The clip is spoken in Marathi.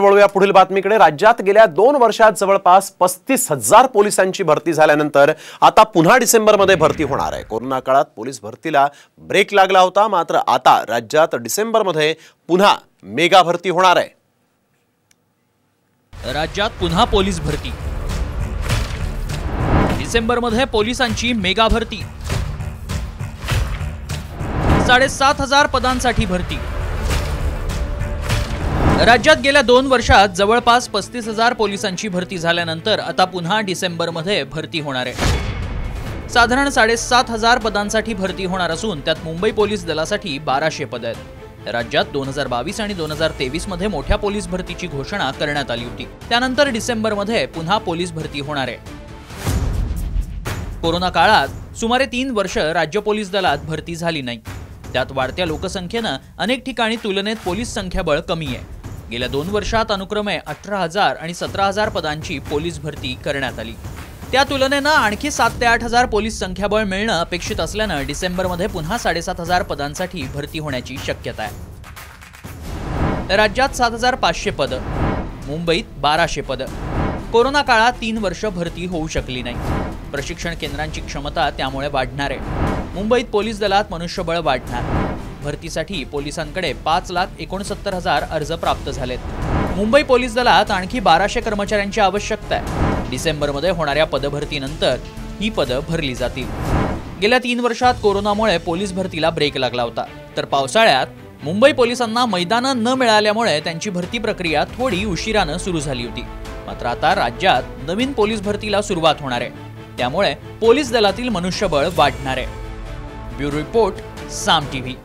वळूया पुढील बातमीकडे। राज्यात गेल्या 2 वर्षात जवळपास 35,000 पोलिसांची भरती झाल्यानंतर आता पुन्हा डिसेंबरमध्ये भरती होणार आहे। कोरोना काळात पोलीस भरतीला ब्रेक लागला होता, मात्र आता राज्यात डिसेंबरमध्ये पुन्हा मेगा भरती होणार आहे। राज्यात पुन्हा पोलीस भरती, डिसेंबरमध्ये पोलिसांची मेगा भरती, 7,500 पदांसाठी भरती। राज्यात गेल्या 2 वर्षात जवळपास 35,000 पोलिसांची भरती झाल्यानंतर आता पुन्हा डिसेंबरमध्ये भरती होणार आहे। साधारण 7,500 पदांसाठी भरती होणार असून त्यात मुंबई पोलीस दलासाठी 1200 पद आहेत। राज्यात 2022 आणि 2023 मध्ये मोठ्या पोलीस भरतीची घोषणा करण्यात आली होती। त्यानंतर डिसेंबरमध्ये पुन्हा पोलीस भरती होणार आहे। कोरोना काळात सुमारे 3 वर्ष राज्य पोलीस दलात भरती झाली नाही। त्यात वाढत्या लोकसंख्येने अनेक ठिकाणी तुलनेत पोलीस संख्याबळ कमी आहे। गेल्या 2 वर्षात अनुक्रमे 18,000 आणि 17,000 पदांची पोलीस भरती करण्यात आली। त्या तुलनेने आणखी 7 ते 8,000 पोलीस संख्याबळ मिळणं अपेक्षित असल्याने डिसेंबरमध्ये पुन्हा 7,500 पदांसाठी भरती होण्याची शक्यता आहे। राज्यात 7,500 पद, मुंबईत 1200 पद। कोरोना काळात 3 वर्ष भरती होऊ शकली नाही। प्रशिक्षण केंद्रांची क्षमता त्यामुळे वाढणार आहे। मुंबईत पोलीस दलात मनुष्यबळ वाढणार। भरतीसाठी पोलिसांकडे 5,69,000 अर्ज प्राप्त झालेत। मुंबई पोलीस दलात आणखी 1200 कर्मचाऱ्यांची आवश्यकता आहे। डिसेंबरमध्ये होणाऱ्या पदभरतीनंतर ही पदं भरली जातील। गेल्या 3 वर्षात कोरोनामुळे पोलीस भरतीला ब्रेक लागला होता, तर पावसाळ्यात मुंबई पोलिसांना मैदानं न मिळाल्यामुळे त्यांची भरती प्रक्रिया थोडी उशिराने सुरू झाली होती। मात्र आता राज्यात नवीन पोलीस भरतीला सुरुवात होणार आहे, त्यामुळे पोलीस दलातील मनुष्यबळ वाढणार आहे। ब्युरो रिपोर्ट, साम टीव्ही।